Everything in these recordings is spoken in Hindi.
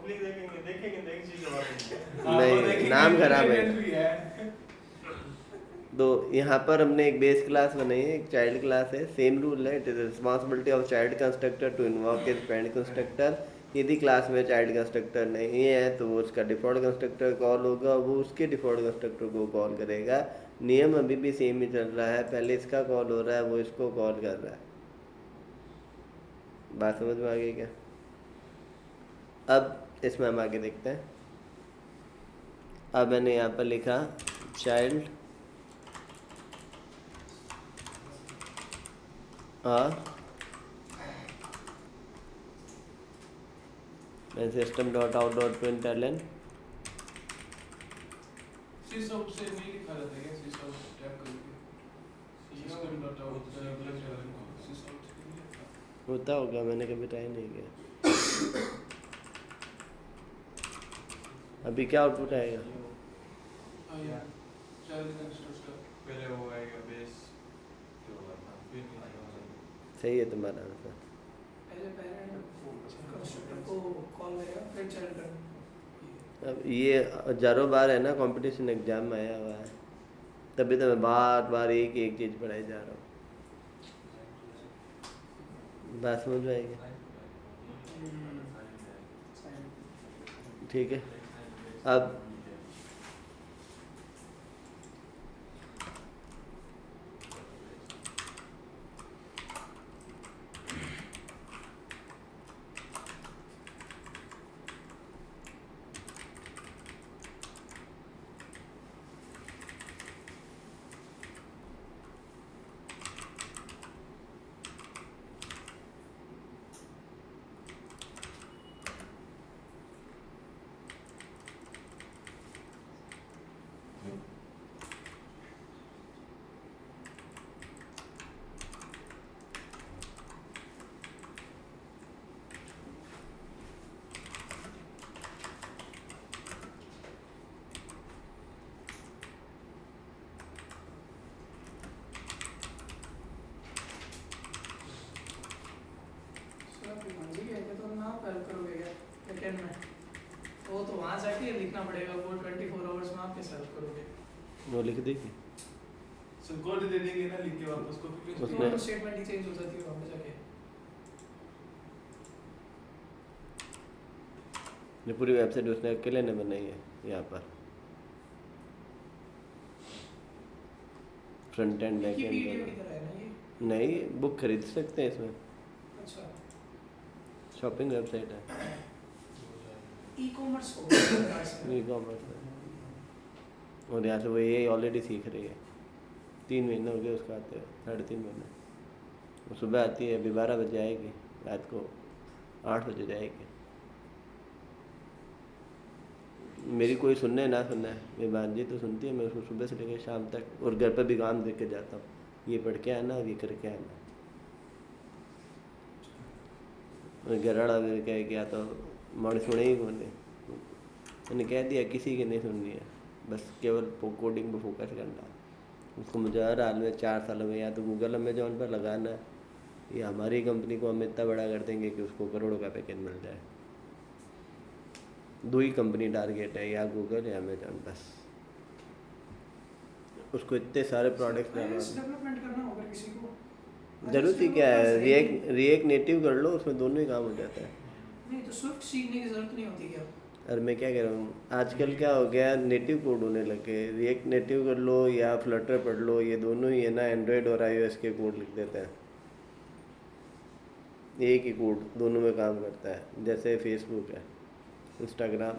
पब्लिक देखेंगे देखेंगे एक चीज के बाद नहीं, नाम खराब है। तो यहाँ पर हमने एक बेस क्लास बनाई है, एक चाइल्ड क्लास है। सेम रूल है, it is responsibility of child constructor to invoke his parent constructor. यदि क्लास में चाइल्ड कंस्ट्रक्टर नहीं है तो वो उसका डिफ़ॉल्ट कंस्ट्रक्टर कॉल होगा, वो उसके डिफ़ॉल्ट कंस्ट्रक्टर को कॉल करेगा। नियम अभी भी सेम ही चल रहा है, पहले इसका कॉल हो रहा है, वो इसको कॉल कर रहा है। बात समझ में आ गई क्या? अब इसमें हम आगे देखते हैं। अब मैंने यहाँ पर लिखा child system dot out dot println sysout से नहीं लिखा रहता है क्या? सिसआउट टैग करके सिस्टम डॉट आउट सिसआउट से नहीं लिखा होता होगा, मैंने कभी ट्राई नहीं किया। अभी क्या आउटपुट आएगा? या चाइल्ड कंस्ट्रक्टर पहले वो आएगा बेस जो फिर सही है तुम्हारा आंसर। पहले पेरेंट कंस्ट्रक्टर को कॉल करेगा फिर चाइल्ड कर। अब ये हजारों बार है ना, कंपटीशन एग्जाम में आया हुआ है, तभी तो मैं बार बार एक एक चीज़ पढ़ाई जा रहा हूँ। बात समझ में आएगी? ठीक है। अब वो तो वहाँ जाके लिखना पड़ेगा, वो 24 आवर्स में आप कैसे सॉल्व करोगे? वो लिख देगी, सो कोड दे देंगे ना लिख के वापस कॉपी पेस्ट उसमें- तो स्टेटमेंट ही चेंज हो जाती है वहाँ पे जाके। ये पूरी वेबसाइट उसने अकेले ने बनाई है। यहाँ पर फ्रंट एंड बैक विकिपीडिया की एंड तरह है ना ये? नहीं, बुक खरीद सकते हैं इसमें, अच्छा, शॉपिंग वेबसाइट है, ई कॉमर्स हो गया। ई कॉमर्स है। और यहाँ से वो ये ऑलरेडी सीख रही है, 3 महीने हो गए उसका आते हुए, 3.5 महीने। वो सुबह आती है, अभी 12 बजे आएगी, रात को 8 बजे जाएगी। मेरी कोई सुनने ना सुनना है, मेरी भांजी तो सुनती है, मैं उसको सुबह से लेकर शाम तक, और घर पर भी काम देख के जाता हूँ, ये पढ़ के आना, ये करके आना। घर वाला भी कह गया तो मन सुने ही कौन, मैंने कह दिया किसी की नहीं सुननी है, बस केवल कोडिंग पर फोकस करना। उसको मुझे हर हाल में 4 सालों में या तो गूगल अमेजोन पर लगाना है, या हमारी कंपनी को हम इतना बड़ा कर देंगे कि उसको करोड़ों का पैकेज मिल जाए। 2 ही कंपनी टारगेट है, या गूगल या अमेजोन, बस। उसको इतने सारे प्रोडक्ट्स डेवलपमेंट करना होगा किसी को। जरूरत ही क्या है, रिएक्ट नेटिव कर लो, उसमें दोनों ही काम हो जाता है। नहीं तो स्विफ्ट सीखने की जरूरत नहीं होती क्या? और मैं क्या कह रहा हूँ, आजकल क्या हो गया, नेटिव कोड होने लगे। रिएक्ट नेटिव कर लो या फ्लटर पढ़ लो, ये दोनों ही है ना, एंड्रॉयड और iOS के कोड लिख देते हैं। एक ही कोड दोनों में काम करता है। जैसे फेसबुक है, इंस्टाग्राम,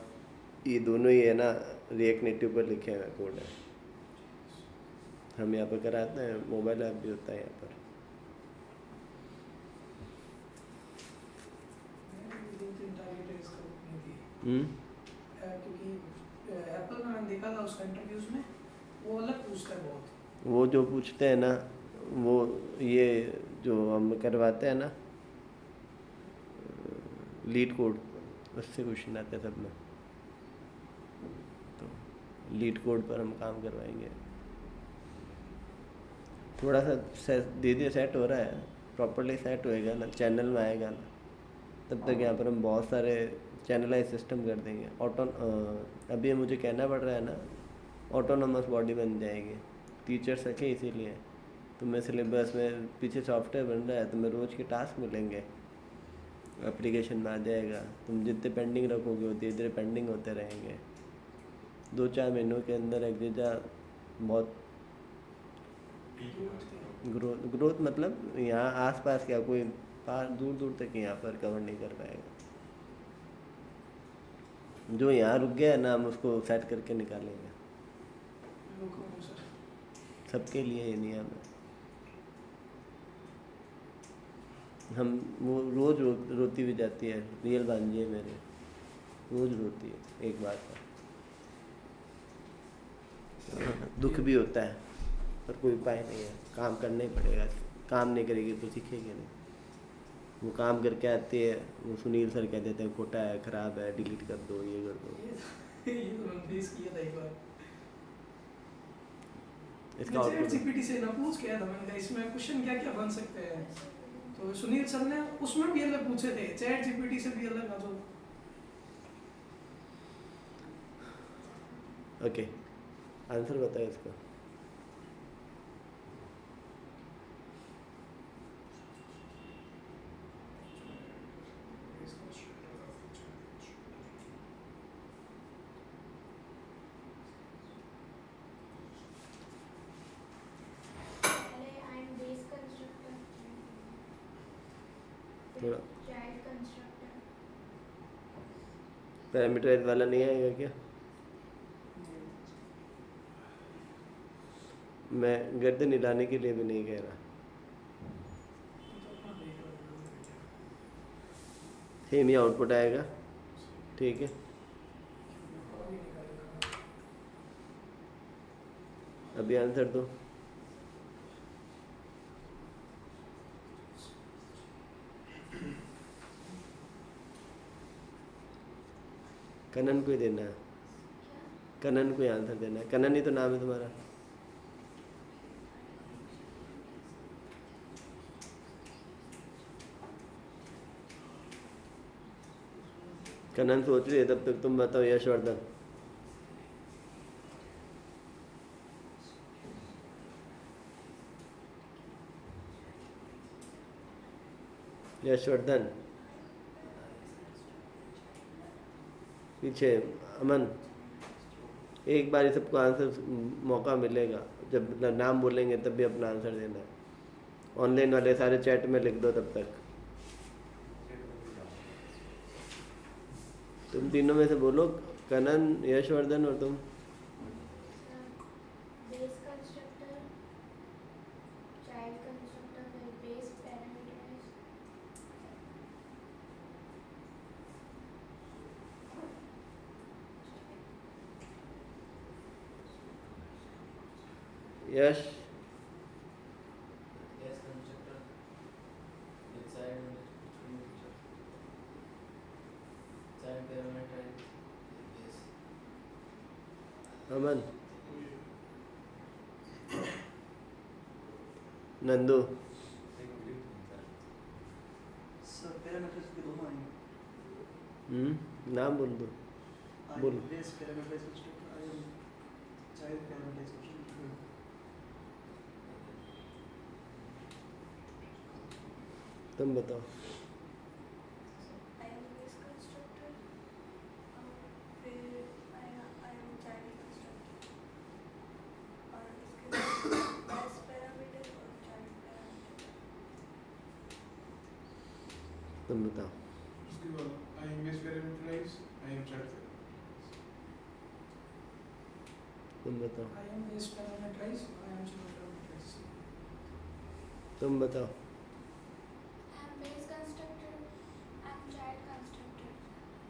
ये दोनों ही है ना, रिएक्ट नेटिव पर लिखे हुए कोड है। हम यहाँ पर कराते हैं, मोबाइल ऐप भी होता है यहाँ पर। क्योंकि एप्पल में मैंने देखा था उसका इंटरव्यूज में, वो अलग पूछता है बहुत। वो जो पूछते हैं ना, वो ये जो हम करवाते हैं ना लीड कोड, उससे क्वेश्चन आते हैं सब में। तो लीड कोड पर हम काम करवाएंगे। थोड़ा सा धीरे सेट हो रहा है, प्रॉपरली सेट होएगा ना, चैनल में आएगा ना, तब तक यहाँ पर हम बहुत सारे चैनलाइज सिस्टम कर देंगे। अभी मुझे कहना पड़ रहा है ना, ऑटोनोमस बॉडी बन जाएगी, टीचर सके इसीलिए। तुम्हें सिलेबस में पीछे सॉफ्टवेयर बन रहा है, तुम्हें रोज़ के टास्क मिलेंगे, एप्लीकेशन में आ जाएगा। तुम जितने पेंडिंग रखोगे वो धीरे धीरे पेंडिंग होते रहेंगे। 2-4 महीनों के अंदर एक जगह बहुत ग्रोथ मतलब यहाँ आसपास क्या, कोई पार दूर दूर तक यहाँ पर कवर नहीं कर पाएगा। जो यहाँ रुक गया है ना, हम उसको सेट करके निकालेंगे सबके लिए ये नियम है। हम वो रोज़ रोती भी जाती है, रियल भांजी है मेरे, रोज़ रोती है एक बात पर। दुख भी होता है पर कोई उपाय नहीं है, काम करना ही पड़ेगा। काम नहीं करेगी तो सीखेगी नहीं। वो काम करके आती है, वो सुनील सर कह देते हैं खोटा है, ख़राब है, डिलीट कर दो, ये कर दो। ये तो मैंने फेस किया था एक बार। इसका मैं आउटपुट जीपीटी से ना पूछ किया था, मैंने कहा इसमें क्वेश्चन क्या क्या बन सकते हैं, तो सुनील सर ने उसमें भी अलग पूछे थे, चैट जीपीटी से भी अलग। जो ओके, आंसर बताओ इसका। थोड़ा पैरामीटराइज वाला नहीं आएगा क्या? मैं गर्दन हिलाने के लिए भी नहीं कह रहा, सेम ही आउटपुट आएगा, ठीक है। अभी आंसर दो। कनन को ही देना है, कनन को ही आंसर देना है। कनन ही तो नाम है तुम्हारा। कनन सोच रही है, तब तक तुम बताओ यशवर्धन। यशवर्धन पीछे, अमन, एक बार सबको आंसर मौका मिलेगा, जब नाम बोलेंगे तब भी अपना आंसर देना है। ऑनलाइन वाले सारे चैट में लिख दो तब तक। तुम तीनों में से बोलो, कनन, यशवर्धन और तुम। यश, अमन, नंदू, सर पैरामीटर्स के दोनों आएंगे। नाम बोल दो। बोलो। Base parameters child parameters. तुम बताओ। तुम बताओ। उसके बाद I am base parameterized, I am child parameterized. तुम बताओ। I am base parameterized, I am child parameterized. तुम बताओ। I am base constructor, I am child constructor.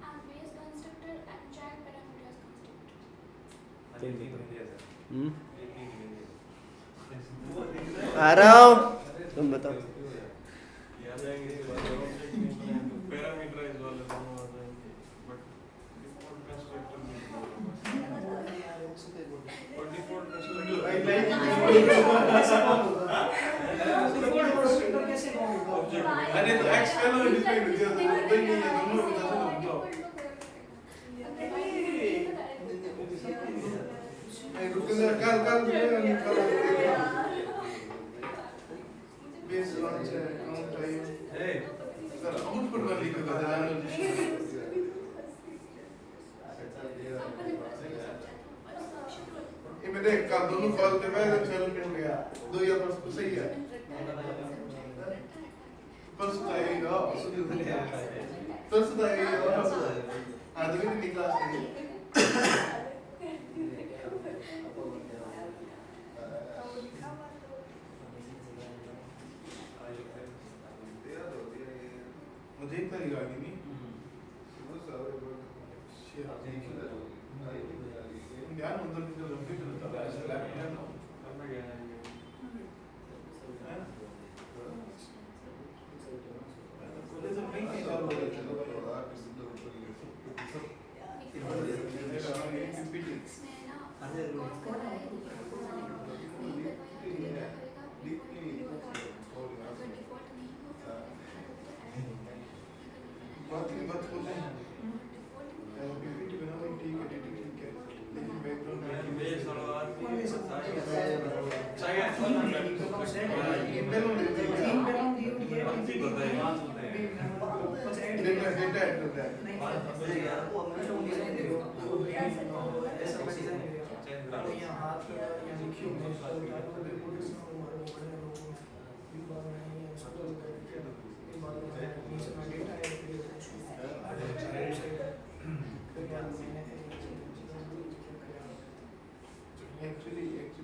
I am base constructor, I am child parameters constructor. आ रहा हूँ, तुम बताओ। पैरामीटराइज वाले दोनों आ जाएंगे, बट डिफॉल्ट कंस्ट्रक्टर नहीं होगा। और डिफॉल्ट कंस्ट्रक्टर कैसे होगा? अरे तो एक्स पहले डिफाइन हो गया, तो नहीं है दोनों का मतलब देख का दोनों कॉल पे मैं चल के गया दो या परसों सही है परसों आएगा परसों आएगा आदमी ने निकला मुझे इतना ही गाड़ी नहीं ध्यान उधर निकल रहे चलता है करना क्या है कॉलेज में नहीं किया चलो बात की बात होते हैं पीपीटी बनाओ ठीक है लेकिन बैकग्राउंड में बेस और actually you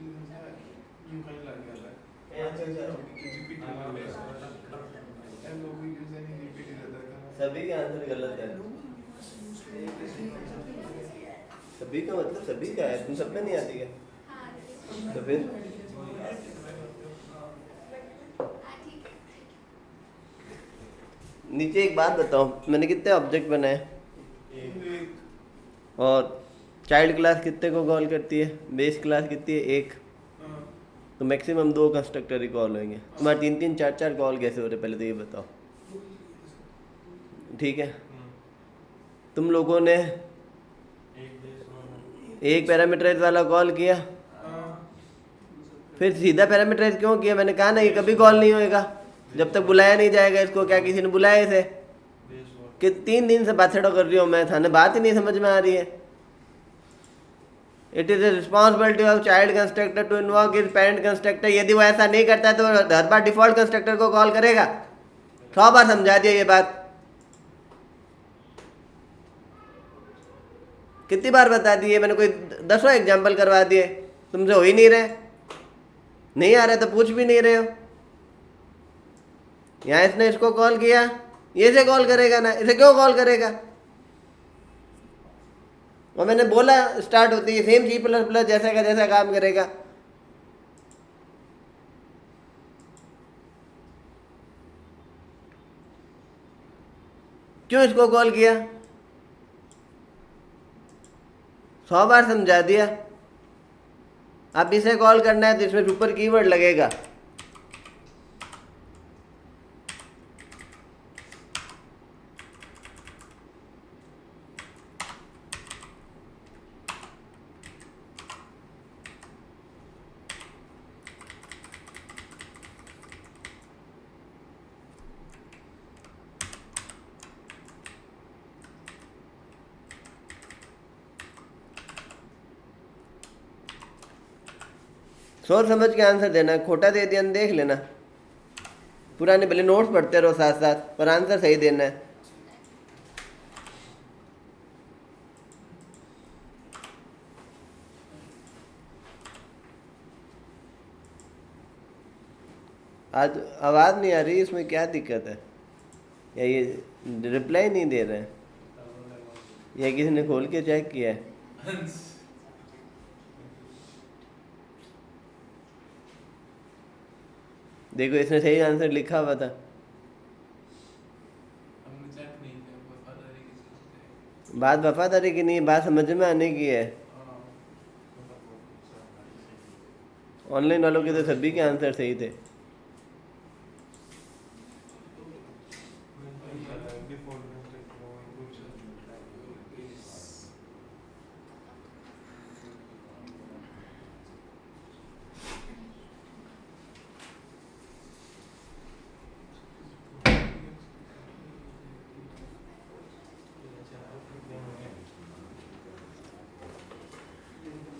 kind of like and we use any repeat रहता है सभी के आंसर गलत है सभी का मतलब सभी का है तुम सब में नहीं आती है तो फिर नीचे एक बात बताओ मैंने कितने ऑब्जेक्ट बनाए और चाइल्ड क्लास कितने को कॉल करती है बेस क्लास कितनी है एक तो मैक्सिमम 2 कंस्ट्रक्टर ही कॉल होंगे तुम्हारे 3-3 4-4 कॉल कैसे हो रहे पहले तो ये बताओ ठीक है तुम लोगों ने एक पैरामीटराइज वाला कॉल किया फिर सीधा पैरामीटराइज क्यों किया मैंने कहा ना ये कभी कॉल नहीं होएगा जब तक बुलाया नहीं जाएगा इसको क्या किसी ने बुलाया इसे कि 3 दिन से बात छड़ा कर रही हूँ मैं थाने बात ही नहीं समझ में आ रही है it is a responsibility of child constructor to invoke is parent constructor यदि वो ऐसा नहीं करता है तो हर बार डिफॉल्ट कंस्ट्रक्टर को कॉल करेगा 100 बार समझा दिया ये बात कितनी बार बता दिए मैंने कोई 10 एग्जाम्पल करवा दिए तुमसे हो ही नहीं रहे नहीं आ रहे तो पूछ भी नहीं रहे हो यहाँ इसने इसको कॉल किया ये से कॉल करेगा ना इसे क्यों कॉल करेगा और मैंने बोला स्टार्ट होती है सेम C++ जैसा का जैसा काम करेगा क्यों इसको कॉल किया 100 बार समझा दिया अब इसे कॉल करना है तो इसमें सुपर कीवर्ड लगेगा सोच समझ के आंसर देना खोटा दे दिया देख लेना पुराने भले नोट्स पढ़ते रहो साथ साथ पर आंसर सही देना है आज आवाज़ नहीं आ रही इसमें क्या दिक्कत है या ये रिप्लाई नहीं दे रहे हैं या किसी ने खोल के चेक किया है देखो इसने सही आंसर लिखा हुआ था हमने चेक नहीं किया वफादारी की बात वफादारी की नहीं बात समझ में आने की है ऑनलाइन वालों के तो सभी के आंसर सही थे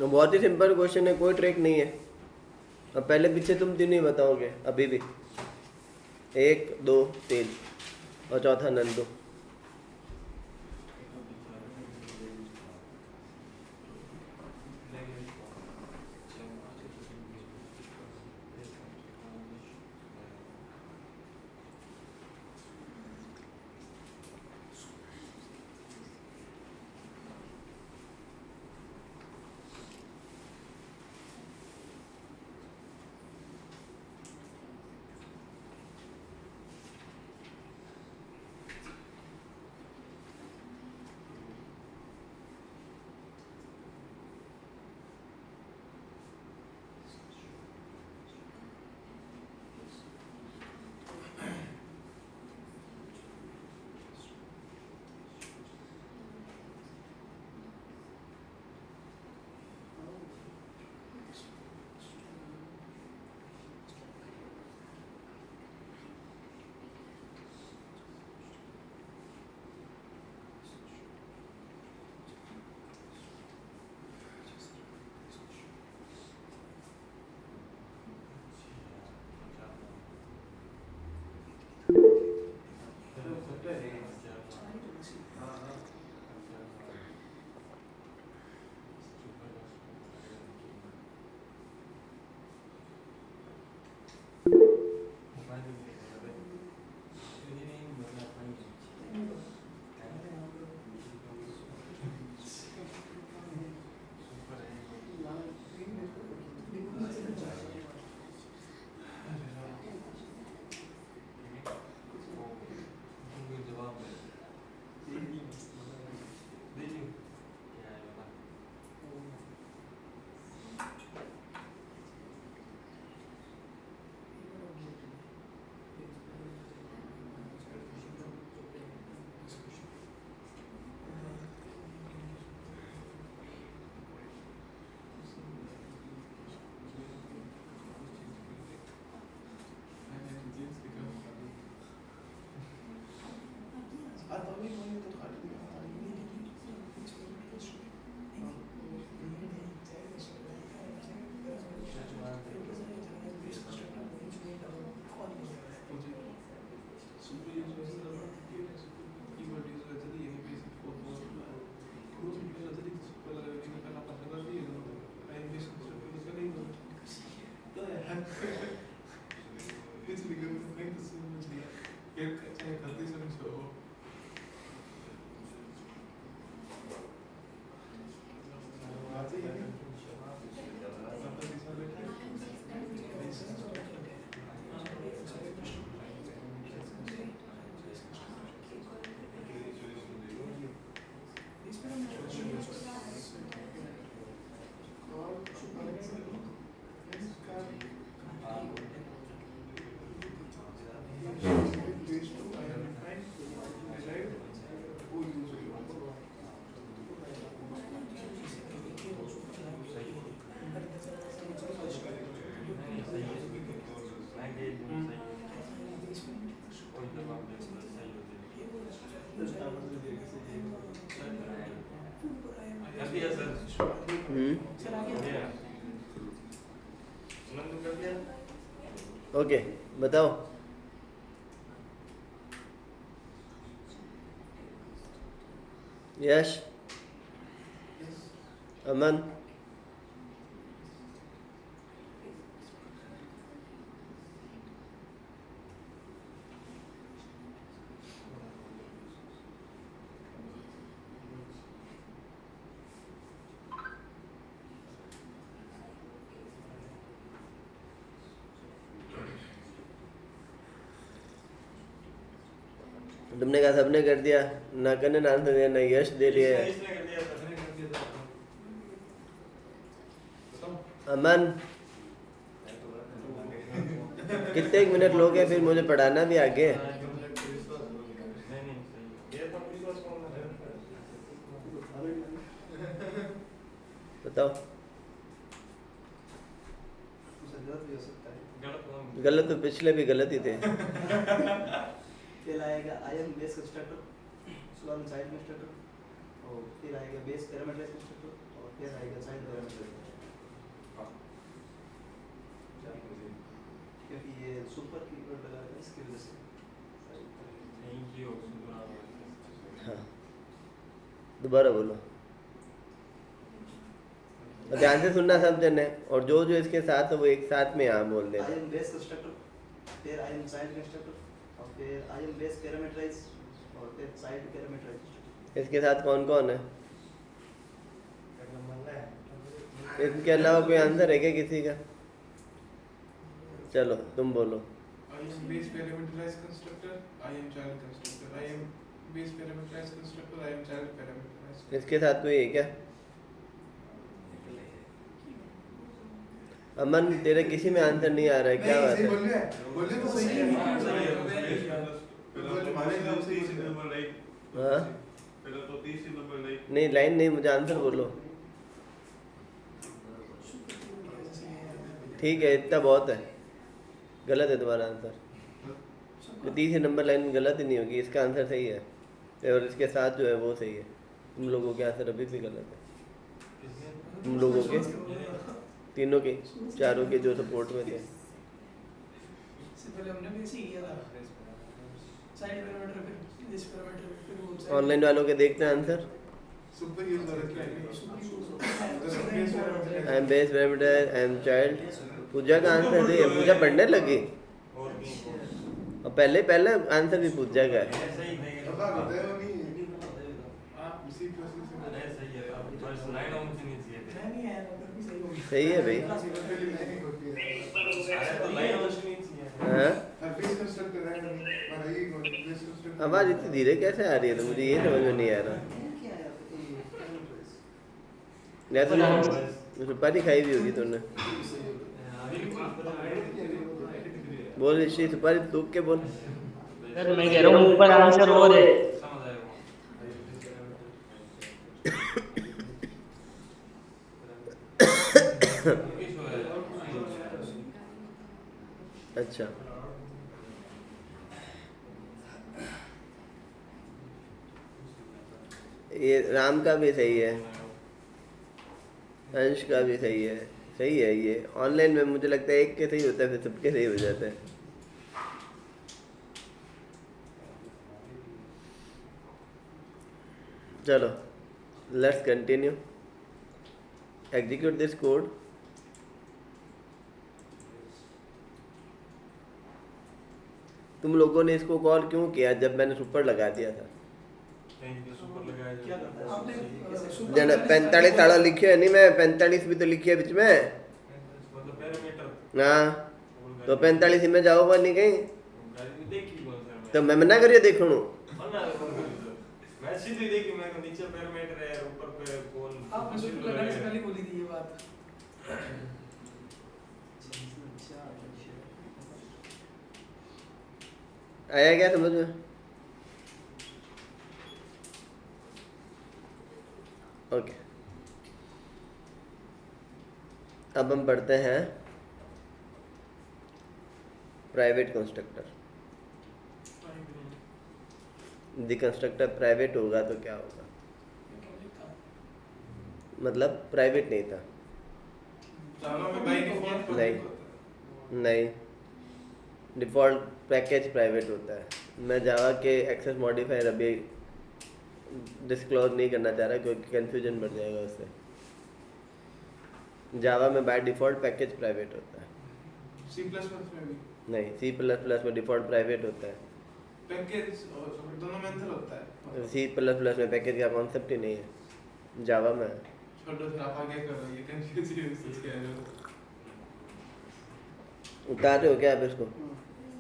बहुत ही सिंपल क्वेश्चन है, कोई ट्रिक नहीं है। अब पहले पीछे तुम तीन ही बताओगे अभी भी, 1 2 3 और चौथा नंदू। ओके बताओ। यश, अमन, तुमने कहा सबने कर दिया, ना करने ना आंसर दिया, ना यश दे दिया है। अमन कितने एक मिनट लोगे फिर मुझे पढ़ाना भी आगे। बताओ। गलत भी हो सकता है। गलत तो पिछले भी गलत ही थे। कहलाएगा आई am base constructor, child constructor. और फिर आएगा बेस पैरामीटराइज कंस्ट्रक्टर और फिर आएगा चाइल्ड पैरामीटराइज क्योंकि ये सुपर कीवर्ड लगा है इसकी वजह से हाँ दोबारा बोलो और ध्यान से सुनना सब जन है और जो जो इसके साथ है वो एक साथ में यहाँ बोल आई देना एम बेस कंस्ट्रक्टर फिर आई एम चाइल्ड कंस्ट्रक्टर और फिर आई एम बेस पैरामीटराइज और फिर चाइल्ड पैरामीटराइज इसके साथ कौन कौन है इनके अलावा कोई आंसर है क्या किसी का चलो तुम बोलो I am base parameterized constructor. I am child constructor. I am base parameterized constructor. I am child parameterized. इसके साथ कोई है क्या अमन तेरे किसी में आंसर नहीं आ रहा है क्या बात है बोले तो सही है हाँ नहीं लाइन नहीं मुझे आंसर बोलो ठीक है इतना बहुत है गलत है तुम्हारा आंसर तो तीसरे नंबर लाइन गलत ही नहीं होगी इसका आंसर सही है और इसके साथ जो है वो सही है तुम लोगों के आंसर अभी भी गलत है तुम लोगों के तीनों के चारों के जो सपोर्ट में थे इससे पहले हमने भी ऐसे ही किया था साइड पैरामीटर फिर दिस पैरामीटर फिर वो ऑनलाइन वालों के देखते हैं आंसर सुपर यूज हो रखा है I am base parameter I am child Puja का आंसर सही है पूजा पढ़ने लगी और पहले पहले आंसर भी पूजा का है पता बताया वो नहीं आप उसी प्रोसेस से नहीं आया था फिर भी सही हो गया सही है भाई हाँ बेस कंस्ट्रक्टर है और ये बेस कंस्ट्रक्टर आवाज़ इतनी धीरे कैसे आ रही है तो मुझे ये समझ में नहीं आ रहा क्या है पैरामीटराइज या तो सुपारी खाई भी होगी तुमने बोल ऋषि सुपारी तूक के बोल सर मैं कह रहा हूँ ऊपर आंसर और है अच्छा ये राम का भी सही है अंश का भी सही है ये ऑनलाइन में मुझे लगता है एक के सही होता है फिर सबके सही हो जाता है चलो let's continue execute this code तुम लोगों ने इसको कॉल क्यों किया जब मैंने सुपर लगा दिया था क्या करता है आपने जन 45 साड़ा लिखे है नहीं मैं 45 भी तो लिखी है बीच में हाँ तो 45 में जाओगा नहीं कहीं तो मैं मना करिए देखो आपने शुरू लगाने से पहले बोली थी ये बात आया क्या समझ में ओके अब हम पढ़ते हैं प्राइवेट कंस्ट्रक्टर यदि कंस्ट्रक्टर प्राइवेट होगा तो क्या होगा मतलब प्राइवेट नहीं था जावा में बाय डिफॉल्ट नहीं डिफ़ॉल्ट पैकेज प्राइवेट होता है मैं जावा के एक्सेस मॉडिफायर अभी डिस्क्लोज नहीं करना चाह रहा क्योंकि कंफ्यूजन बढ़ जाएगा उससे जावा में बाय डिफ़ॉल्ट पैकेज प्राइवेट होता है C++ में भी नहीं C++ में डिफ़ॉल्ट प्राइवेट होता है पैकेज दोनों मेंथल होता है C++ में पैकेज का कॉन्सेप्ट ही नहीं है जावा में है। छोड़ो फिर आप आगे करो ये कंफ्यूज ही कह रहे हो उतार रहे हो क्या आप इसको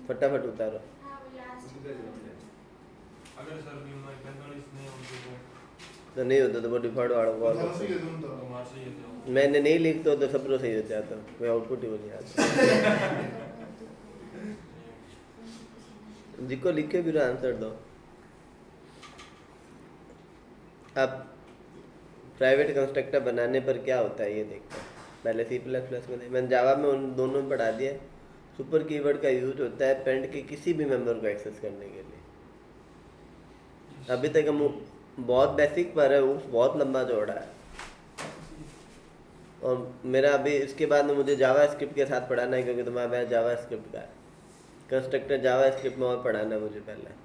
फटाफट उतारो हाँ भैया अगर सर भी मैं 45 नहीं होते तो नहीं होता तो वो डिफ़ॉल्ट वालों को दोनों सही है दोनों तो तो मार से ये तो मैंने नहीं लिखता तो सब सही हो जाता कोई आउटपुट ही वो नहीं आता जिसको लिखे भी आंसर दो अब प्राइवेट कंस्ट्रक्टर बनाने पर क्या होता है ये देखते हैं पहले C++ में मैंने जावा में उन दोनों में पढ़ा दिया सुपर कीवर्ड का यूज होता है पेंट के किसी भी मेंबर को एक्सेस करने के लिए अभी तक हम बहुत बेसिक पर है वो, बहुत लंबा चौड़ा है। और मेरा अभी इसके बाद में मुझे जावा स्क्रिप्ट के साथ पढ़ाना है, क्योंकि तुम्हारा बैच जावा स्क्रिप्ट का है। कंस्ट्रक्टर जावा स्क्रिप्ट में और पढ़ाना है मुझे पहले।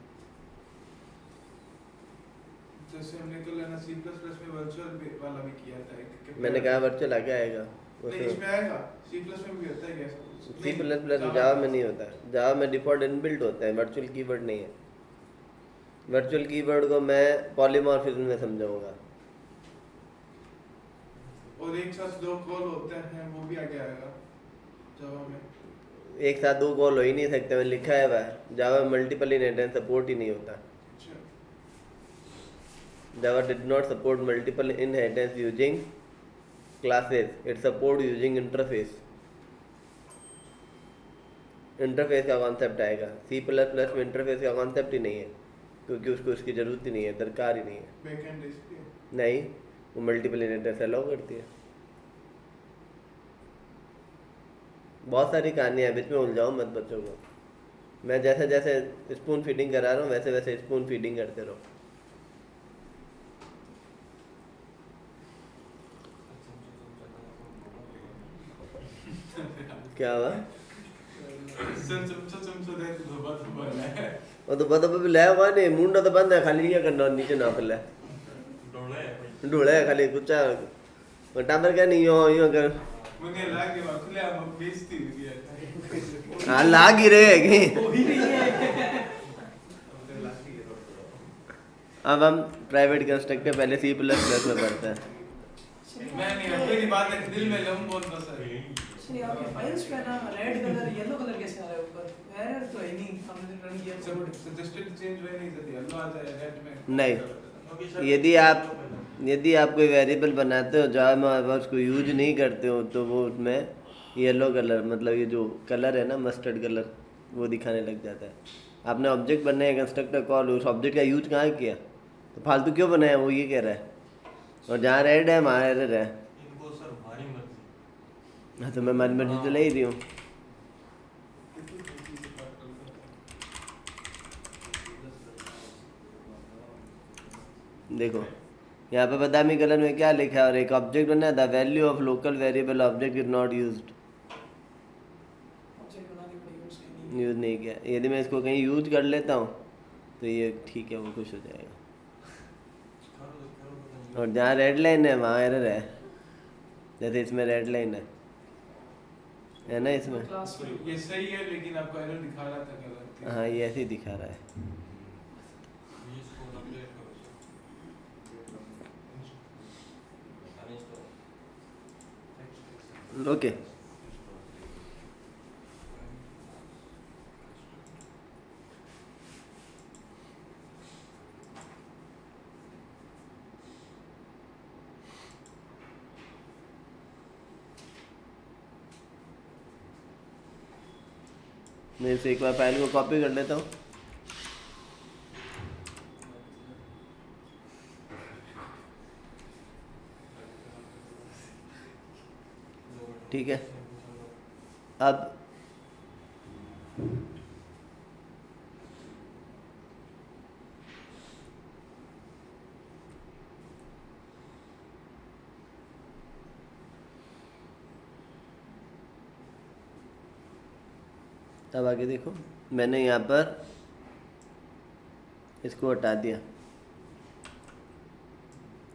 जैसे हमने तो लेना C++ में वर्चुअल वाला भी किया था मैंने कहा वर्चुअल आगे आएगा नहीं, इसमें आएगा। C++ में भी होता है क्या? C++ जावा में नहीं होता है। जावा में डिफॉल्ट इनबिल्ट होता है, वर्चुअल कीवर्ड नहीं है। वर्चुअल कीवर्ड को मैं पॉलीमॉर्फिज्म में समझाऊंगा। और एक साथ दो कॉल होते हैं, वो भी आगे आएगा जावा में। एक साथ दो कॉल हो ही नहीं सकते, मैं लिखा है वह जावा में मल्टीपल इनहेरिटेंस सपोर्ट ही नहीं होता। Java did not support multiple inheritance using classes. It support using interface. Interface का कॉन्सेप्ट आएगा। C++ में इंटरफेस का कॉन्सेप्ट ही नहीं है, क्योंकि उसको उसकी ज़रूरत ही नहीं है, दरकार ही नहीं है। बैकएंड इसलिए नहीं, वो मल्टीपल इनहेरिटेंस अलाउ करती है। बहुत सारी कहानियाँ हैं, बीच में उलझाओ मत बच्चों को। मैं जैसे जैसे स्पून फीडिंग करा रहा हूँ वैसे वैसे स्पून फीडिंग करते रहो। क्या हुआ? वो तो बता भी लाया हुआ नहीं, मुंडा तो बंद है, खाली ये करना नीचे ना फैला ढोला है खाली कुछ टाबर क्या नहीं हो यूं कर मुझे लागे खुले हम बेइज्जती हो गया। हां लाग ही रहे कि अब हम प्राइवेट कंस्ट्रक्टर पहले C++ में पढ़ते हैं। मैं नहीं, अपनी बात है दिल में लम बहुत बस है। सर आपके फाइल्स पे ना रेड कलर येलो कलर कैसे आ रहा है ऊपर? एरर तो है नहीं, हमने रन किया तो सजेस्टेड चेंज हुए नहीं सकती, येलो आ जाए रेड में नहीं, यदि आप कोई वेरिएबल बनाते हो जावा में और उसको यूज नहीं करते हो तो वो उसमें येलो कलर, मतलब ये जो कलर है ना मस्टर्ड कलर, वो दिखाने लग जाता है। आपने ऑब्जेक्ट बनाया कंस्ट्रक्टर कॉल, उस ऑब्जेक्ट का यूज कहाँ किया? तो फालतू क्यों बनाया, वो ये कह रहा है। और जहाँ रेड है वहाँ एरर है। इनको सर भारी मर्जी। हाँ तो मैं मारी मर्जी तो ले ही रही हूँ। देखो यहाँ पे बादामी कलर में क्या लिखा है, और एक ऑब्जेक्ट बना है, the value of local variable object is not used. Object बनाने पड़ेगा उसके लिए। यूज़ नहीं किया। यदि मैं इसको कहीं यूज कर लेता हूँ तो ये ठीक है, वो खुश हो जाएगा। और जहाँ रेड लाइन है वहाँ एरर है, जैसे इसमें रेड लाइन है ना इसमें। क्लास में ये सही है, लेकिन आपको एरर दिखा रहा था क्या? हाँ ये ऐसे ही दिखा रहा है। इसको अपडेट करो। ओके मैं इसे एक बार फाइल को कॉपी कर लेता हूँ। ठीक है, अब तब आगे देखो, मैंने यहाँ पर इसको हटा दिया,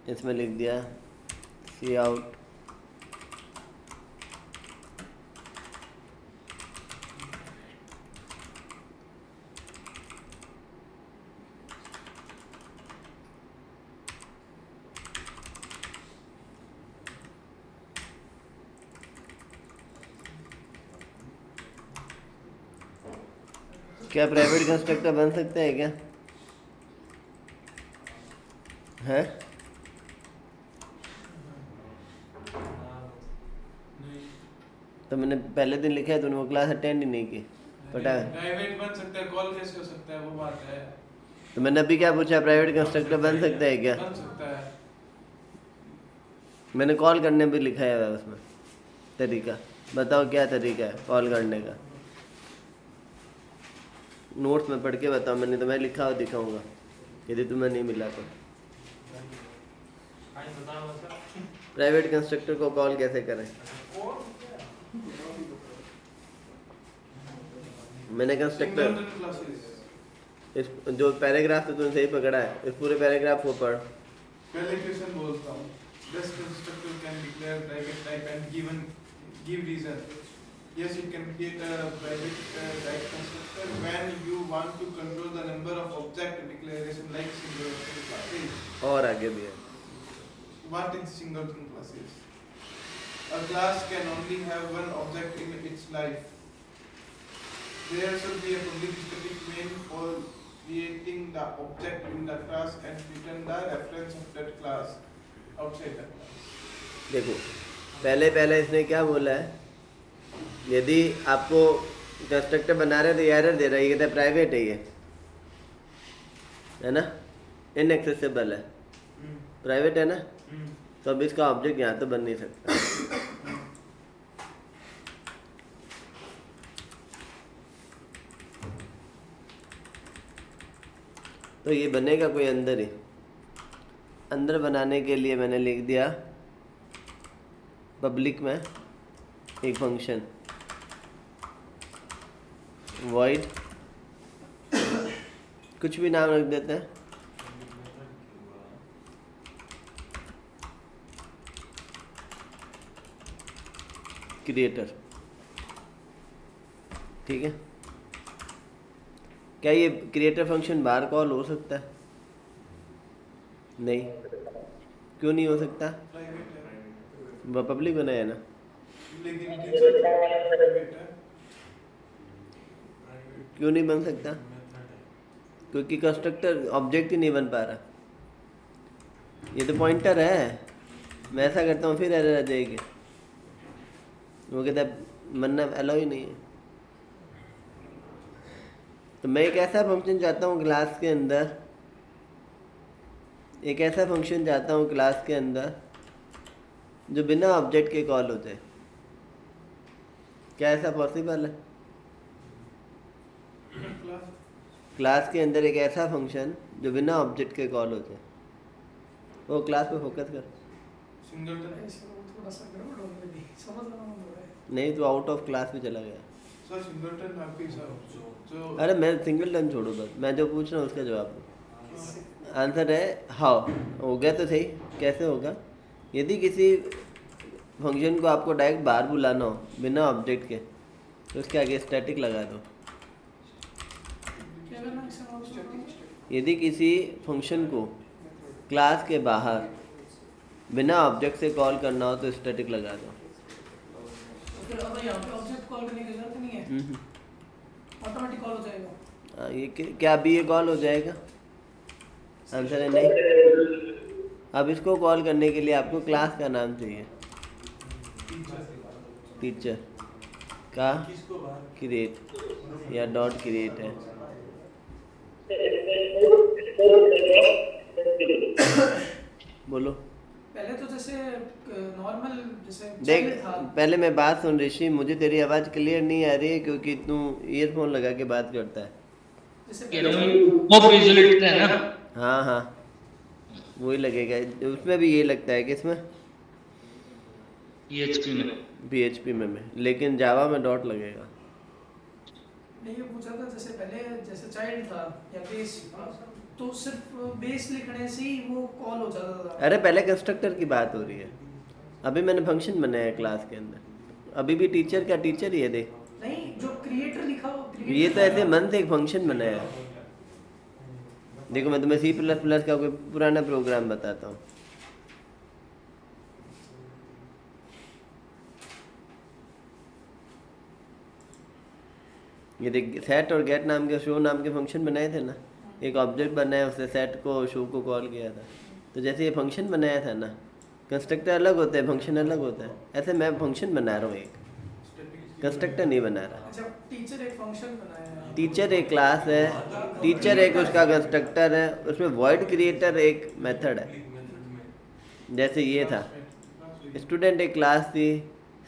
इसमें लिख दिया सी आउट क्या प्राइवेट कंस्ट्रक्टर बन सकते हैं क्या? है तो मैंने पहले दिन लिखा है, तूने वो क्लास अटेंड ही नहीं की। पता है प्राइवेट बन सकता है, कॉल कैसे हो सकता है, वो बात है। तो मैंने अभी क्या पूछा, प्राइवेट कंस्ट्रक्टर बन सकता है क्या? बन सकता है। मैंने कॉल करने भी लिखा है उसमें तरीका, बताओ क्या तरीका है कॉल करने का? नोट्स में पढ़ के बताओ, मैंने तो मैं लिखा हुआ दिखाऊंगा यदि तुम्हें नहीं मिला तो। काई बताओ सर प्राइवेट कंस्ट्रक्टर को कॉल कैसे करें? मैंने कंस्ट्रक्टर Singleton classes. इस जो पैराग्राफ तो तुमने सही पकड़ा है, इस पूरे पैराग्राफ को पढ़। पहले क्वेश्चन बोलता हूँ. This constructor can declare private type and give reason. Yes, you can create a private type constructor when you want to control the number of object declaration like singleton classes. और आगे भी है। What is singleton classes? A class can only have one object in its life. There should be a public static main for creating the object in the class and return the reference of that class outside the class. देखो पहले इसने क्या बोला है, यदि आपको कंस्ट्रक्टर बना रहे तो ये एरर दे रहा है, ये कहता है प्राइवेट है ना, इनएक्सेसिबल है, प्राइवेट है ना, तो अब इसका ऑब्जेक्ट यहाँ तो बन नहीं सकता। तो ये बनेगा कोई अंदर ही, अंदर बनाने के लिए मैंने लिख दिया पब्लिक में एक फंक्शन void, कुछ भी नाम रख देते हैं, क्रिएटर, ठीक है। क्या ये क्रिएटर फंक्शन बाहर कॉल हो सकता है? नहीं, क्यों नहीं हो सकता? Private है, वो पब्लिक बनाया ना, लेकिन teacher private है. क्यों नहीं बन सकता? क्योंकि कंस्ट्रक्टर ऑब्जेक्ट ही नहीं बन पा रहा। ये तो पॉइंटर है, मैं ऐसा करता हूँ फिर एरर आ जाएगी। वो कहता है बनना अलाउ ही नहीं है। तो मैं एक ऐसा फंक्शन चाहता हूँ क्लास के अंदर, एक ऐसा फंक्शन चाहता हूँ क्लास के अंदर जो बिना ऑब्जेक्ट के कॉल होते। क्या ऐसा पॉसिबल है? Class क्लास के अंदर एक ऐसा फंक्शन जो बिना ऑब्जेक्ट के कॉल होते हैं, वो क्लास पे फोकस कर। singleton. इसमें थोड़ा सा गड़बड़ हो गई, समझ रहा हूँ मैं। नहीं तो आउट ऑफ क्लास में चला गया। Sir, singleton आपके हिसाब जो अरे मैं सिंगल टर्न छोड़ो, बस मैं जो पूछ रहा हूँ उसका जवाब दो। आंसर है हाउ, हो गया तो सही। कैसे होगा? यदि किसी फंक्शन को आपको डायरेक्ट बाहर बुलाना हो बिना ऑब्जेक्ट के, तो उसके आगे स्टैटिक लगा दो। क्या करना है इसमें और static? यदि किसी फंक्शन को क्लास के बाहर बिना ऑब्जेक्ट से कॉल करना हो तो स्टैटिक लगा दो। तो फिर अब यहाँ पे ऑब्जेक्ट कॉल करने की जरूरत नहीं है, ऑटोमेटिक कॉल हो जाएगा। ये क्या अभी ये कॉल हो जाएगा? आंसर है नहीं। अब इसको कॉल करने के लिए आपको क्लास का नाम चाहिए। टीचर का किसको बाहर क्रिएट या डॉट क्रिएट है। बोलो। पहले तो जैसे नॉर्मल जैसे देख child था, पहले मैं बात सुन ऋषि, मुझे तेरी आवाज़ क्लियर नहीं आ रही है क्योंकि तू ईयरफोन लगा के बात करता है। जैसे कह रहा हूँ वो पेज लिखते हैं ना, हाँ हाँ वही लगेगा। उसमें भी ये लगता है कि इसमें PHP में PHP में लेकिन जावा में डॉट लगेगा। मैं ये पूछा था जैसे पहले जैसे चाइल्ड था या बेस, तो सिर्फ बेस लिखने से ही वो कॉल हो जाता था। अरे पहले कंस्ट्रक्टर की बात हो रही है, अभी मैंने फंक्शन बनाया है क्लास के अंदर। अभी भी टीचर का टीचर ही है। देख नहीं, जो क्रिएटर लिखा हो creator ये तो ऐसे लिखा मन से एक फंक्शन बनाया है। देखो मैं तुम्हें C++ का कोई पुराना प्रोग्राम बताता हूँ। ये देख सेट और गेट नाम के शो नाम के फंक्शन बनाए थे ना, एक ऑब्जेक्ट बनाया उससे सेट को शो को कॉल किया था। तो जैसे ये फंक्शन बनाया था ना, कंस्ट्रक्टर अलग होता है फंक्शन अलग होता है, ऐसे मैं फंक्शन बना रहा हूँ, एक कंस्ट्रक्टर नहीं बना रहा। अच्छा, टीचर एक फंक्शन बनाया है, टीचर एक क्लास है, टीचर एक उसका कंस्ट्रक्टर है, उसमें वॉइड क्रिएटर एक मेथड है। मेथड में जैसे ये था, स्टूडेंट एक क्लास थी,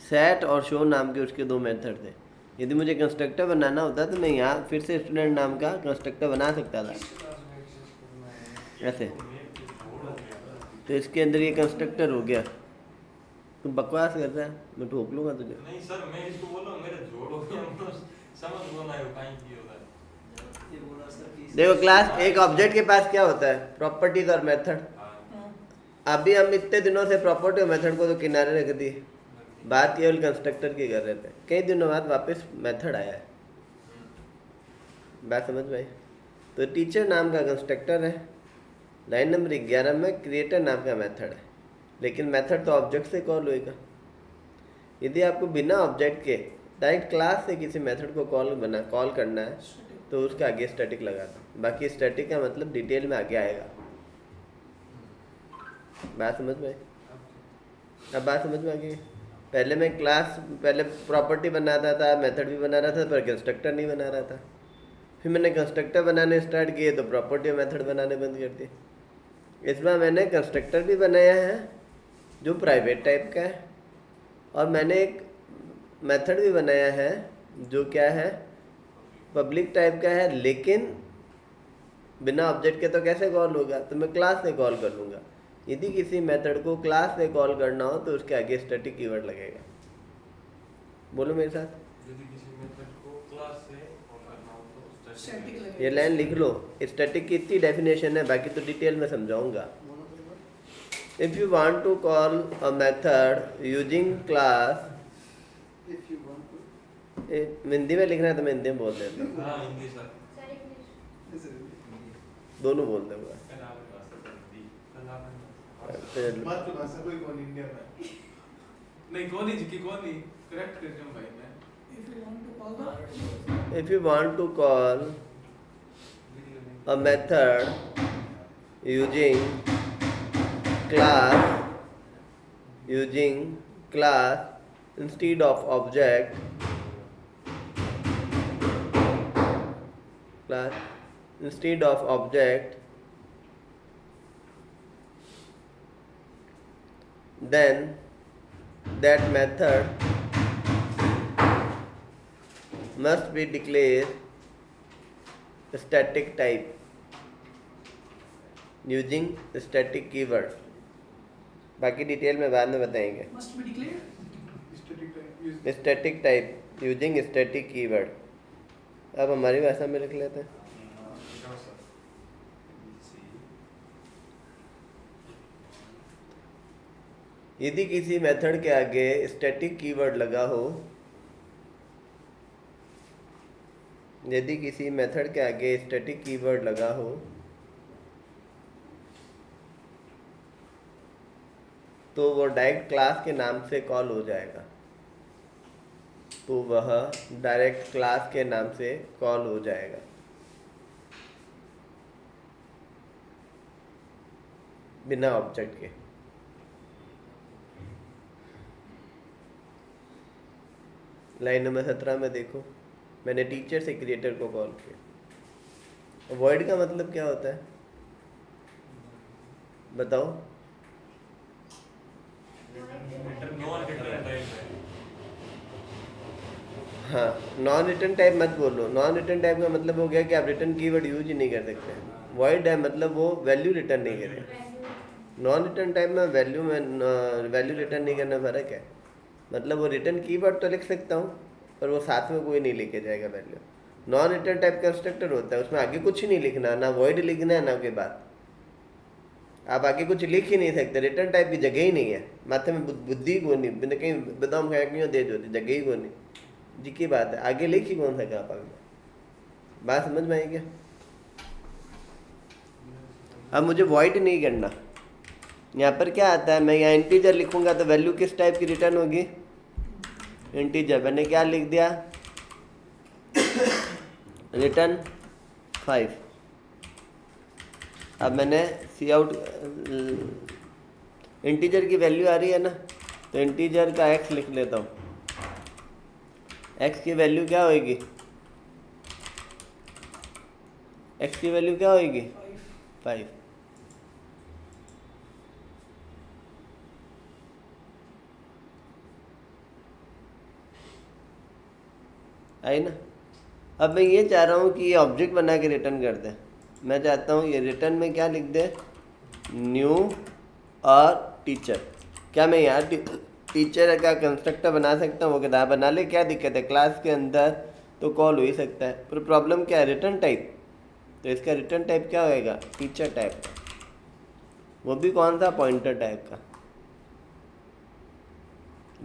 सेट और शो नाम के उसके दो मेथड थे। यदि मुझे कंस्ट्रक्टर बनाना होता तो मैं यहाँ फिर से स्टूडेंट नाम का कंस्ट्रक्टर बना सकता था ऐसे। तो इसके अंदर ये कंस्ट्रक्टर हो गया। तुम बकवास कर रहा है, मैं ठोक लूंगा तुझे। नहीं सर, मैं इसको बोल रहा हूँ मेरे जोड़ हो गया, समझ बोला है वो काहे की होता है। ये बोला सर कि देखो क्लास, एक ऑब्जेक्ट के पास क्या होता है, प्रॉपर्टीज और मेथड। हाँ, अभी हम इतने दिनों से प्रॉपर्टी और मेथड को तो किनारे रख दी, बात केवल कंस्ट्रक्टर की कर रहे थे। कई दिनों बाद वापस मेथड आया है, बात समझ में आई। तो टीचर नाम का कंस्ट्रक्टर है, लाइन नंबर 11 में क्रिएटर नाम का मेथड है, लेकिन मेथड तो ऑब्जेक्ट से कॉल होएगा। यदि आपको बिना ऑब्जेक्ट के डायरेक्ट क्लास से किसी मेथड को कॉल करना है तो उसके आगे स्टैटिक लगा दो। बाकी स्टैटिक का मतलब डिटेल में आगे आएगा। बात समझ में आई? अब बात समझ में आ गई। पहले प्रॉपर्टी बनाता था, मेथड भी बना रहा था, पर कंस्ट्रक्टर नहीं बना रहा था। फिर मैंने कंस्ट्रक्टर बनाने स्टार्ट किए तो प्रॉपर्टी और मेथड बनाने बंद कर दिए। इस बार मैंने कंस्ट्रक्टर भी बनाया है जो प्राइवेट टाइप का है, और मैंने एक मेथड भी बनाया है जो क्या है, पब्लिक टाइप का है। लेकिन बिना ऑब्जेक्ट के तो कैसे कॉल होगा, तो मैं क्लास से कॉल कर लूँगा। यदि किसी मेथड को क्लास से कॉल करना हो तो उसके आगे स्टैटिक कीवर्ड लगेगा। बोलो मेरे साथ। यदि किसी मेथड को क्लास से कॉल करना हो तो स्टैटिक स्टैटिक लगेगा। ये लाइन लिख लो। स्टैटिक की इतनी डेफिनेशन है, बाकी तो डिटेल में समझाऊंगा। बोलो तो एक बार। If you want to call a method using class, If you want to Hindi में लिखना है तो मैं हिंदी में बोल देता हूँ, हाँ Hindi sir. Sir English. this is दोनों बोल दूंगा। मातृभाषा कोई कौन इंडिया में नहीं, कौन ही जी कौन ही करेक्ट कर दूं भाई मैं। If you want to call If you want to call the a method using class instead of object, then that method must be declared static type using static keyword। बाकी डिटेल में बाद में बताएंगे। must be declared. Static type use static type using static keyword. अब हमारी भाषा में लिख लेते हैं। यदि किसी मेथड के आगे स्टैटिक कीवर्ड लगा हो, यदि किसी मेथड के आगे स्टैटिक कीवर्ड लगा हो तो वो डायरेक्ट क्लास के नाम से कॉल हो जाएगा, तो वह डायरेक्ट क्लास के नाम से कॉल हो जाएगा। बिना ऑब्जेक्ट के। लाइन नंबर 17 में देखो, मैंने टीचर से क्रिएटर को कॉल किया। वॉइड का मतलब क्या होता है बताओ? नॉन रिटर्न टाइप है। हाँ, नॉन रिटर्न टाइप मत बोलो। नॉन रिटर्न टाइप का मतलब हो गया कि आप रिटर्न कीवर्ड यूज ही नहीं कर सकते। वॉइड है मतलब वो वैल्यू रिटर्न नहीं करेगा। नॉन रिटर्न टाइप में वैल्यू रिटर्न नहीं करना फर्क है। मतलब वो रिटर्न कीवर्ड तो लिख सकता हूँ पर वो साथ में कोई नहीं लेके जाएगा value. Non return type constructor होता है, उसमें आगे कुछ नहीं लिखना, ना वॉइड लिखना है ना के बाद। आप आगे कुछ लिख ही नहीं सकते। रिटर्न टाइप की जगह ही नहीं है, माथे में बुद्धि को नहीं, बिना कहीं बदाम खाया क्यों दे दो, जगह ही को नहीं जी की बात है। आगे लिख ही कौन सका आप? बात समझ में आई क्या? अब मुझे वॉइड नहीं करना। यहाँ पर क्या आता है, मैं यहाँ इंटीजर लिखूंगा तो वैल्यू किस टाइप की रिटर्न होगी? इंटीजर। मैंने क्या लिख दिया? रिटर्न 5। अब मैंने सी आउट, इंटीजर की वैल्यू आ रही है ना, तो इंटीजर का एक्स लिख लेता हूँ। एक्स की वैल्यू क्या होगी? एक्स की वैल्यू क्या होगी? 5। आई ना? अब मैं ये चाह रहा हूँ कि ये ऑब्जेक्ट बना के रिटर्न कर दे। मैं चाहता हूँ ये रिटर्न में क्या लिख दे? न्यू और टीचर। क्या मैं यहाँ टीचर का कंस्ट्रक्टर बना सकता हूँ? वो किताब बना ले, क्या दिक्कत है? क्लास के अंदर तो कॉल हो ही सकता है, पर प्रॉब्लम क्या है? Return type. तो इसका रिटर्न टाइप क्या होएगा? टीचर टाइप, वो भी कौन सा? पॉइंटर टाइप का।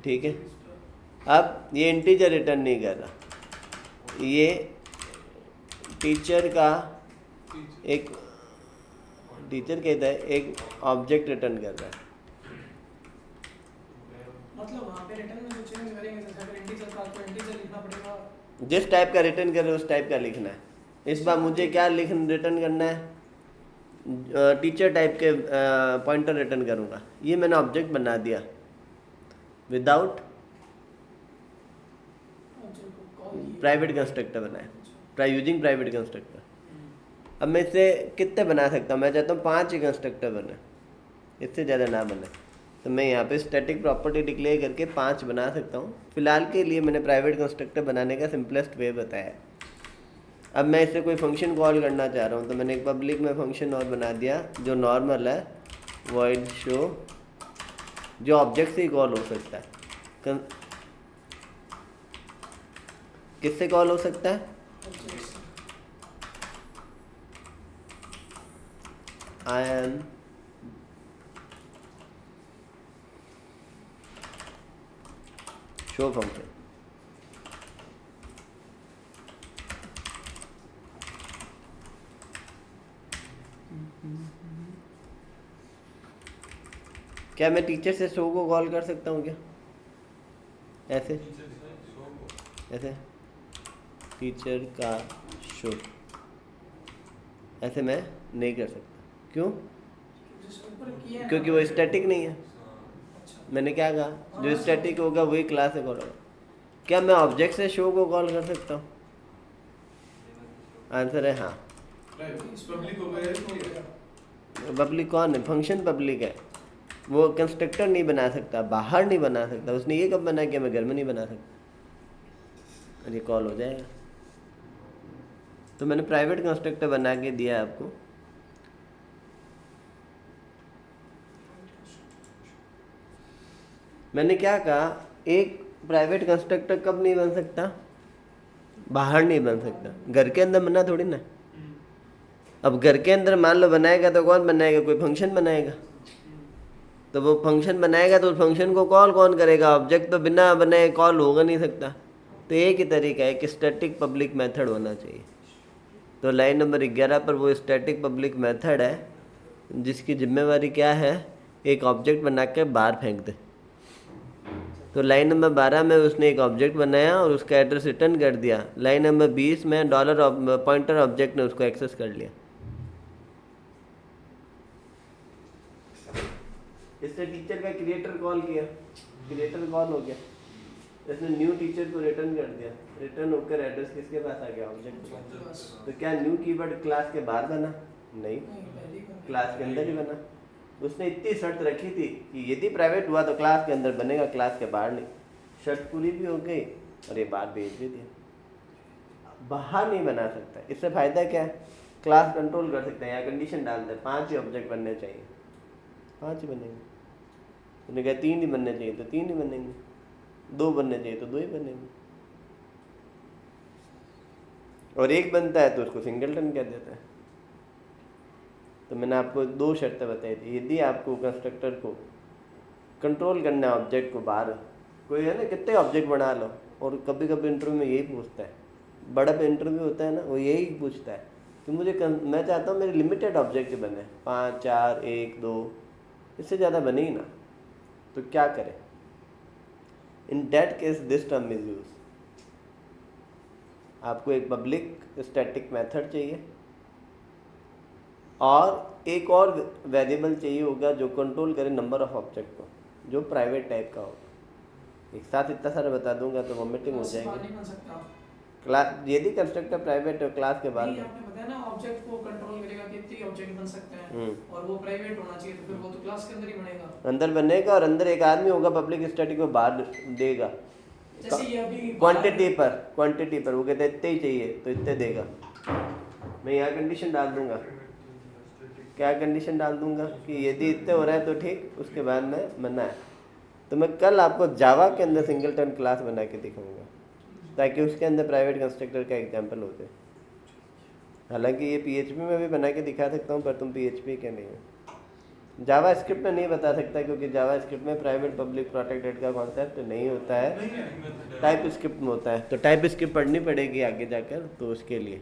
ठीक है, अब ये इंटीजर रिटर्न नहीं कर रहा, ये टीचर का एक टीचर कहता है एक ऑब्जेक्ट रिटर्न कर रहा है। मतलब वहाँ पे रिटर्न में जो चेंज करेंगे, जैसे अगर इंटीजर था तो इंटीजर लिखना पड़ेगा। जिस टाइप का रिटर्न कर रहे हो उस टाइप का लिखना है। इस बार मुझे क्या रिटर्न करना है? टीचर टाइप के पॉइंटर रिटर्न करूँगा। ये मैंने ऑब्जेक्ट बना दिया विदाउट प्राइवेट कंस्ट्रक्टर बनाया, यूजिंग प्राइवेट कंस्ट्रक्टर। अब मैं इससे कितने बना सकता हूँ? मैं चाहता हूँ 5 ही कंस्ट्रक्टर बने, इससे ज़्यादा ना बने। तो मैं यहाँ पे स्टैटिक प्रॉपर्टी डिक्लेयर करके 5 बना सकता हूँ। फिलहाल के लिए मैंने प्राइवेट कंस्ट्रक्टर बनाने का सिंपलेस्ट वे बताया। अब मैं इससे कोई फंक्शन कॉल करना चाह रहा हूँ, तो मैंने एक पब्लिक में फंक्शन और बना दिया जो नॉर्मल है, वॉइड शो, जो ऑब्जेक्ट से ही कॉल हो सकता है। किससे कॉल हो सकता है? I M show function. क्या मैं टीचर से शो को कॉल कर सकता हूँ क्या? ऐसे ऐसे टीचर का शो ऐसे मैं नहीं कर सकता। क्यों? क्योंकि वो स्टैटिक नहीं है। मैंने क्या कहा? जो स्टैटिक होगा वही क्लास से कॉल होगा। क्या मैं ऑब्जेक्ट से शो को कॉल कर सकता हूँ? आंसर है हाँ। पब्लिक हो गया। पब्लिक कौन है? फंक्शन पब्लिक है। वो कंस्ट्रक्टर नहीं बना सकता, बाहर नहीं बना सकता। उसने ये कब बना कि मैं घर में नहीं बना सकता? और ये कॉल हो जाएगा। तो मैंने प्राइवेट कंस्ट्रक्टर बना के दिया आपको। मैंने क्या कहा? एक प्राइवेट कंस्ट्रक्टर कब नहीं बन सकता? बाहर नहीं बन सकता। घर के अंदर बना थोड़ी ना। अब घर के अंदर मान लो बनाएगा तो कौन बनाएगा? कोई फंक्शन बनाएगा। तो वो फंक्शन बनाएगा तो उस फंक्शन को कॉल कौन करेगा? ऑब्जेक्ट तो बिना बनाए कॉल होगा नहीं सकता। तो एक ही तरीका है कि स्टैटिक पब्लिक मेथड होना चाहिए। तो लाइन नंबर 11 पर वो स्टैटिक पब्लिक मेथड है जिसकी जिम्मेवारी क्या है? एक ऑब्जेक्ट बना के बाहर फेंक दे। तो लाइन नंबर 12 में उसने एक ऑब्जेक्ट बनाया और उसका एड्रेस रिटर्न कर दिया। लाइन नंबर 20 में पॉइंटर ऑब्जेक्ट ने उसको एक्सेस कर लिया। इसने टीचर का क्रिएटर कॉल किया, क्रिएटर कॉल हो गया। इसने न्यू टीचर को रिटर्न कर दिया। रिटर्न होकर एड्रेस किसके पास आ गया? ऑब्जेक्ट के पास। तो क्या न्यू कीवर्ड क्लास के बाहर बना? नहीं, क्लास के अंदर ही बना। उसने इतनी शर्त रखी थी कि यदि प्राइवेट हुआ तो क्लास के अंदर बनेगा, क्लास के बाहर नहीं। शर्त पूरी भी हो गई और ये बात भेज भी दिया। बाहर नहीं बना सकता। इससे फ़ायदा क्या है? क्लास कंट्रोल कर सकते हैं। यहाँ कंडीशन डालते हैं 5 ही ऑब्जेक्ट बनने चाहिए, 5 ही बनेंगे। उन्होंने कहा 3 ही बनने चाहिए तो 3 ही बनेंगे, 2 बनने चाहिए तो 2 ही बनेंगे। और एक बनता है तो उसको सिंगलटन कह देता है। तो मैंने आपको 2 शर्तें बताई थी। यदि आपको कंस्ट्रक्टर को कंट्रोल करना है ऑब्जेक्ट को बाहर, कोई है ना कितने ऑब्जेक्ट बना लो, और कभी कभी इंटरव्यू में यही पूछता है, बड़ा इंटरव्यू होता है ना, वो यही पूछता है कि मैं चाहता हूँ मेरे लिमिटेड ऑब्जेक्ट बने, 5, 4, 1, 2, इससे ज़्यादा बने ही ना। तो क्या करें? In that case this term is use. आपको एक पब्लिक स्टैटिक मेथड चाहिए और एक और वेरिएबल चाहिए होगा जो कंट्रोल करे नंबर ऑफ ऑब्जेक्ट को, जो प्राइवेट टाइप का होगा। एक साथ इतना सारा बता दूंगा तो वॉमिटिंग हो जाएगी। क्लास यदि कंस्ट्रक्टर प्राइवेट है क्लास के बाद आपने बताया ना ऑब्जेक्ट को कंट्रोल करेगा कि कितने ऑब्जेक्ट बन सकते हैं और वो प्राइवेट होना चाहिए, तो फिर वो तो क्लास के अंदर ही बनेगा। अंदर बनेगा और अंदर एक आदमी होगा पब्लिक स्टैटिक को बाहर देगा। जैसे ये अभी क्वांटिटी पर वो कहते हैं इतने ही चाहिए तो इतने देगा। मैं यहाँ कंडीशन डाल दूंगा क्या कंडीशन डाल दूंगा कि यदि इतने हो रहा है तो ठीक, उसके बाद में मना है। तो मैं कल आपको जावा के अंदर सिंगलटन क्लास बना के दिखाऊंगा ताकि उसके अंदर प्राइवेट कंस्ट्रक्टर का एग्जांपल हो जाए। हालांकि ये PHP में भी बना के दिखा सकता हूँ, पर तुम PHP के नहीं हो। जावा स्क्रिप्ट में नहीं बता सकता क्योंकि जावा स्क्रिप्ट में प्राइवेट पब्लिक प्रोटेक्टेड का कॉन्सेप्ट नहीं होता है, टाइप स्क्रिप्ट में होता है। तो टाइप स्क्रिप्ट पढ़नी पड़ेगी आगे जाकर, तो उसके लिए